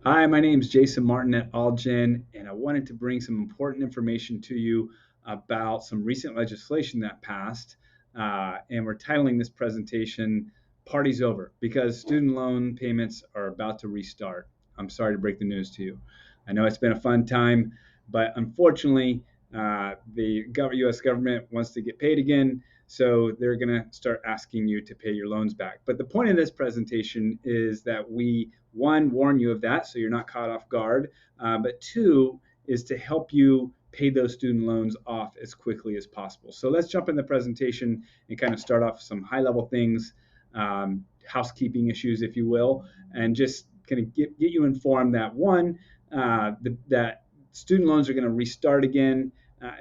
Hi, my name is Jason Martin at AllGen, and I wanted to bring some important information to you about some recent legislation that passed. And we're titling this presentation Party's Over because student loan payments are about to restart. I'm sorry to break the news to you. I know it's been a fun time, but unfortunately, the US government wants to get paid again, so they're going to start asking you to pay your loans back. But the point of this presentation is that we, one, warn you of that so you're not caught off guard, but two, is to help you pay those student loans off as quickly as possible. So let's jump in the presentation and kind of start off some high level things, housekeeping issues, if you will, and just kind of get you informed that one, that student loans are going to restart again.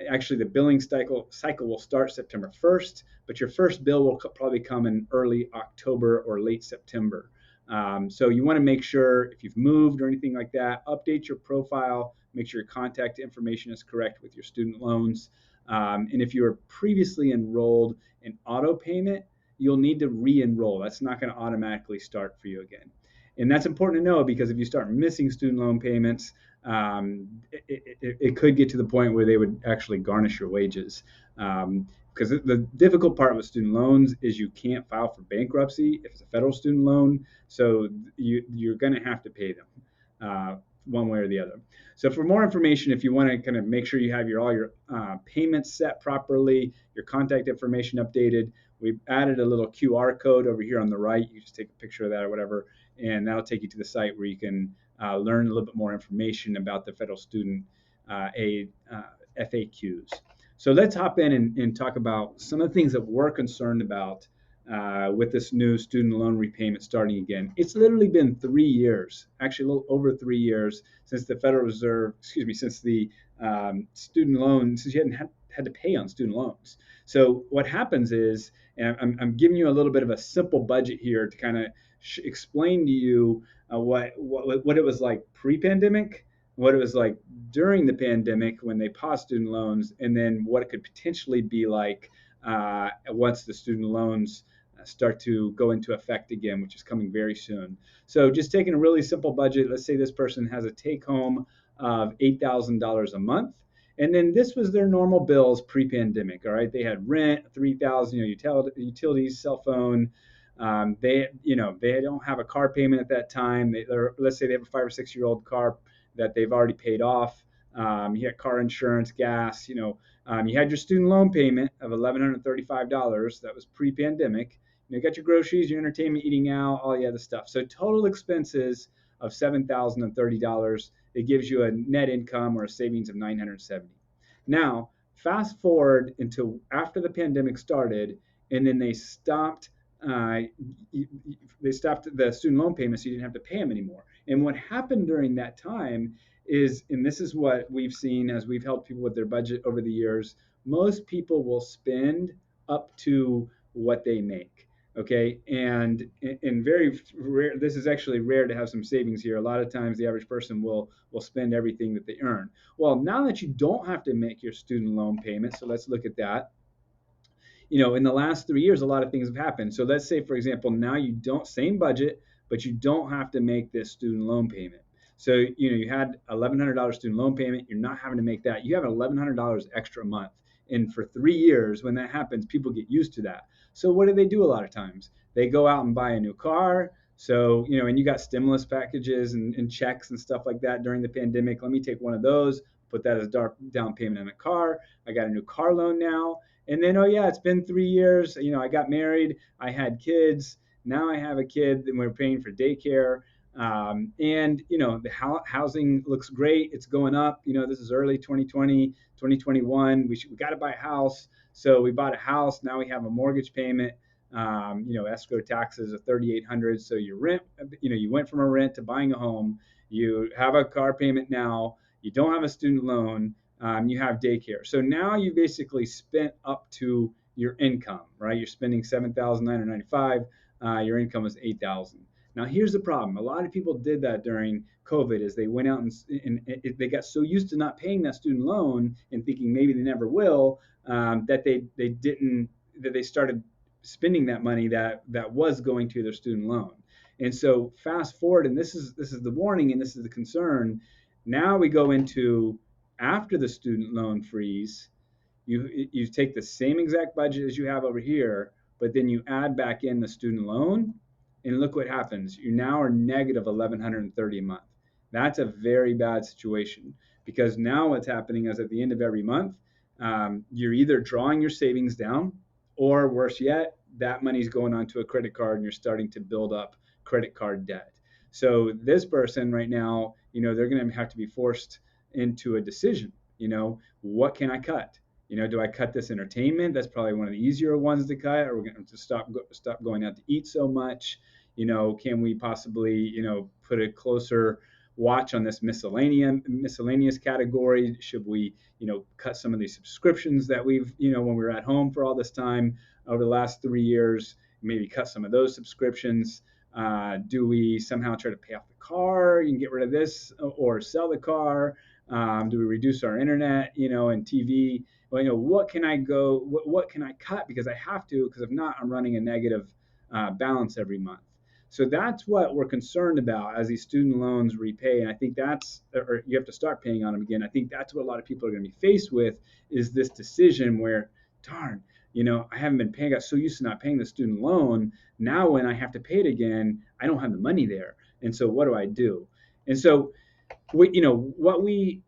Actually, the billing cycle will start September 1st, but your first bill will probably come in early October or late September. So you want to make sure if you've moved or anything like that, update your profile, make sure your contact information is correct with your student loans. And if you were previously enrolled in auto payment, you'll need to re-enroll. That's not going to automatically start for you again. And that's important to know because if you start missing student loan payments, it could get to the point where they would actually garnish your wages. Because the difficult part with student loans is you can't file for bankruptcy if it's a federal student loan. So you're going to have to pay them one way or the other. So for more information, if you want to kind of make sure you have all your payments set properly, your contact information updated, we've added a little QR code over here on the right. You just take a picture of that or whatever, and that'll take you to the site where you can learn a little bit more information about the federal student aid FAQs. So let's hop in and talk about some of the things that we're concerned about with this new student loan repayment starting again. It's literally been 3 years, actually a little over 3 years since the Federal Reserve, since the since you hadn't had to pay on student loans. So what happens is, and I'm giving you a little bit of a simple budget here to kind of explain to you what it was like pre-pandemic, what it was like during the pandemic when they paused student loans, and then what it could potentially be like once the student loans start to go into effect again, which is coming very soon. So just taking a really simple budget, let's say this person has a take home of $8,000 a month. And then this was their normal bills pre-pandemic. All right, they had rent, 3,000, utilities, cell phone. They don't have a car payment at that time. Let's say they have a 5 or 6 year old car that they've already paid off. You had car insurance, gas. You had your student loan payment of $1,135. That was pre-pandemic. You got your groceries, your entertainment, eating out, all the other stuff. So total expenses of $7,030. It gives you a net income or a savings of $970. Now, fast forward until after the pandemic started, and then uh, they stopped the student loan payments, so you didn't have to pay them anymore. And what happened during that time is, and this is what we've seen as we've helped people with their budget over the years, most people will spend up to what they make. Okay, and very rare. This is actually rare to have some savings here. A lot of times, the average person will spend everything that they earn. Well, now that you don't have to make your student loan payment, so let's look at that. In the last 3 years, a lot of things have happened. So let's say, for example, now you don't, same budget, but you don't have to make this student loan payment. So, you had $1,100 student loan payment. You're not having to make that. You have $1,100 extra a month. And for 3 years, when that happens, people get used to that. So what do they do a lot of times? They go out and buy a new car. So, and you got stimulus packages and checks and stuff like that during the pandemic. Let me take one of those, put that as down payment on a car. I got a new car loan now. And then, oh yeah, it's been 3 years. I got married, I had kids. Now I have a kid, and we're paying for daycare. And the housing looks great. It's going up. This is early 2020, 2021. We got to buy a house. So we bought a house. Now we have a mortgage payment. Escrow taxes of $3,800. So your rent, you went from a rent to buying a home. You have a car payment now. You don't have a student loan. You have daycare. So now you basically spent up to your income, right? You're spending $7,995. Your income is $8,000. Now here's the problem. A lot of people did that during COVID, is they went out and they got so used to not paying that student loan and thinking maybe they never will, that they started spending that money that was going to their student loan. And so fast forward, and this is the warning, and this is the concern. Now we go into after the student loan freeze. You take the same exact budget as you have over here, but then you add back in the student loan, and look what happens. You now are negative 1,130 a month. That's a very bad situation, because now what's happening is at the end of every month, you're either drawing your savings down, or worse yet, that money's going onto a credit card and you're starting to build up credit card debt. So this person right now, they're going to have to be forced into a decision. What can I cut? Do I cut this entertainment? That's probably one of the easier ones to cut. Or we're going to stop going out to eat so much. Can we possibly, put a closer watch on this miscellaneous category? Should we, cut some of these subscriptions that we've, when we were at home for all this time over the last 3 years, maybe cut some of those subscriptions? Do we somehow try to pay off the car and get rid of this, or sell the car? Do we reduce our internet, and TV? Well, what can I cut because I have to, because if not, I'm running a negative balance every month. So that's what we're concerned about as these student loans repay. And I think or you have to start paying on them again. I think that's what a lot of people are going to be faced with, is this decision where, darn, I haven't been paying. I got so used to not paying the student loan. Now when I have to pay it again, I don't have the money there. And so what do I do? And so what we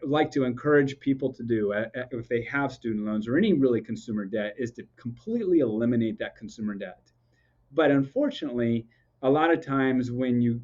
like to encourage people to do if they have student loans or any really consumer debt is to completely eliminate that consumer debt. But unfortunately, a lot of times when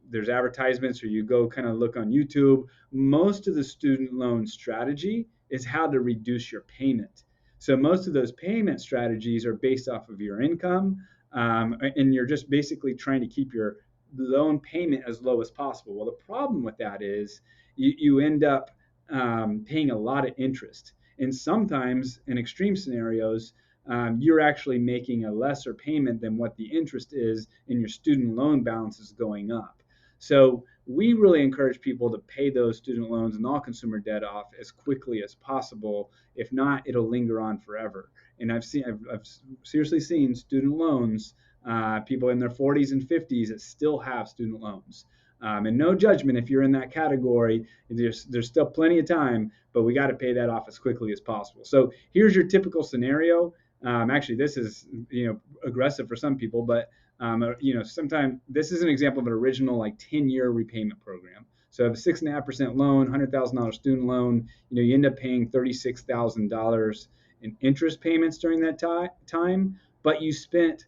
there's advertisements, or you go kind of look on YouTube, most of the student loan strategy is how to reduce your payment. So most of those payment strategies are based off of your income, and you're just basically trying to keep your loan payment as low as possible. Well, the problem with that is you end up paying a lot of interest. And sometimes, in extreme scenarios, you're actually making a lesser payment than what the interest is, and your student loan balance is going up. So we really encourage people to pay those student loans and all consumer debt off as quickly as possible. If not, it'll linger on forever. And I've seriously seen student loans, people in their 40s and 50s that still have student loans. And no judgment if you're in that category. There's still plenty of time, but we got to pay that off as quickly as possible. So here's your typical scenario. Actually, this is aggressive for some people, but sometimes this is an example of an original 10-year repayment program. So if a 6.5% loan, $100,000 student loan, you end up paying $36,000 in interest payments during that time, but you spent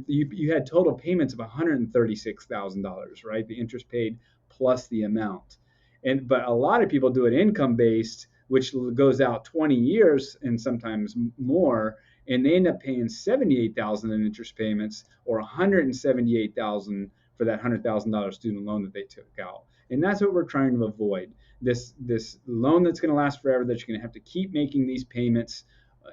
you had total payments of $136,000, right? The interest paid plus the amount. But a lot of people do it income based, which goes out 20 years and sometimes more, and they end up paying $78,000 in interest payments, or $178,000 for that $100,000 student loan that they took out. And that's what we're trying to avoid. This loan that's going to last forever, that you're going to have to keep making these payments,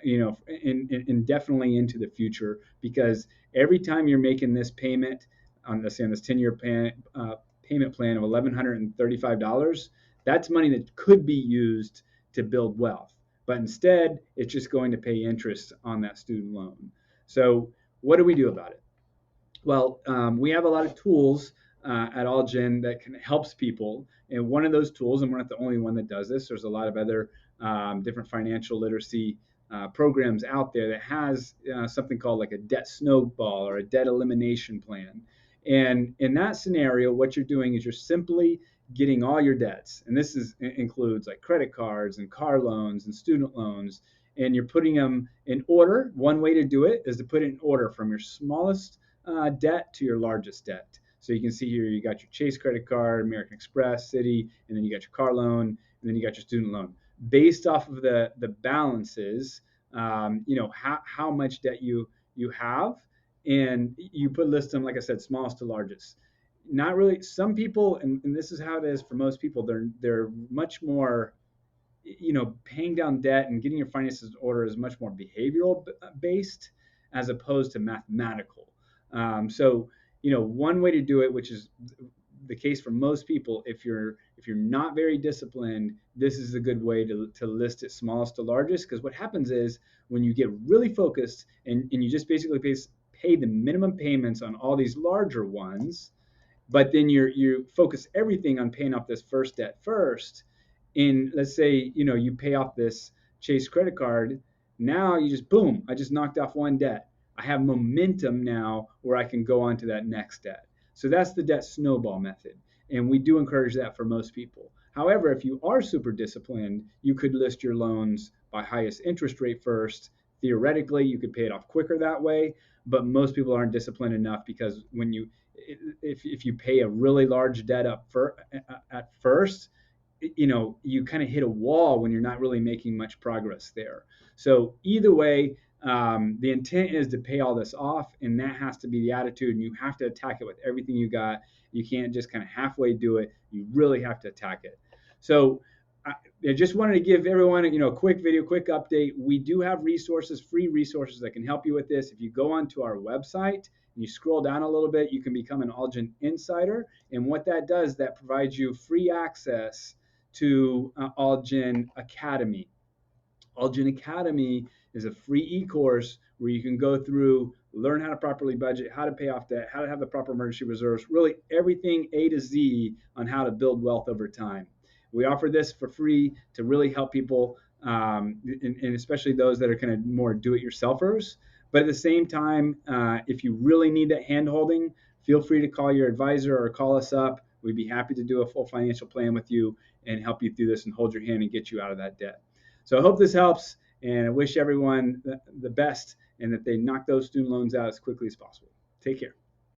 indefinitely into the future, because every time you're making this payment on this 10-year payment plan of $1,135, that's money that could be used to build wealth, but instead it's just going to pay interest on that student loan. So what do we do about it? Well, we have a lot of tools at AllGen that helps people, and one of those tools, and we're not the only one that does this, there's a lot of other different financial literacy programs out there that has something called a debt snowball or a debt elimination plan. And in that scenario, what you're doing is you're simply getting all your debts, and this includes credit cards and car loans and student loans, and you're putting them in order. One way to do it is to put it in order from your smallest debt to your largest debt. So you can see here, you got your Chase credit card, American Express, Citi, and then you got your car loan, and then you got your student loan. Based off of the balances, how much debt you have, and you put list them, like I said, smallest to largest. Not really. Some people, and this is how it is for most people, they're much more, paying down debt and getting your finances in order is much more behavioral based as opposed to mathematical. So one way to do it, which is the case for most people, if you're not very disciplined, this is a good way to list it smallest to largest. Because what happens is, when you get really focused and you just basically pay the minimum payments on all these larger ones, but then you focus everything on paying off this first debt first. In, let's say, you pay off this Chase credit card. Now you just, boom, I just knocked off one debt. I have momentum now where I can go on to that next debt. So that's the debt snowball method, and we do encourage that for most people. However, if you are super disciplined, you could list your loans by highest interest rate first. Theoretically, you could pay it off quicker that way, but most people aren't disciplined enough, because when you if you pay a really large debt at first, you kind of hit a wall when you're not really making much progress there. So either way, the intent is to pay all this off, and that has to be the attitude, and you have to attack it with everything you got. You can't just kind of halfway do it. You really have to attack it. So I just wanted to give everyone, a quick video, quick update. We do have resources, free resources that can help you with this. If you go onto our website and you scroll down a little bit, you can become an AllGen Insider. And what that does, that provides you free access to AllGen Academy. AllGen Academy is a free e-course where you can go through, learn how to properly budget, how to pay off debt, how to have the proper emergency reserves, really everything A to Z on how to build wealth over time. We offer this for free to really help people, and especially those that are kind of more do-it-yourselfers. But at the same time, if you really need that hand-holding, feel free to call your advisor or call us up. We'd be happy to do a full financial plan with you and help you through this and hold your hand and get you out of that debt. So I hope this helps, and I wish everyone the best, and that they knock those student loans out as quickly as possible. Take care.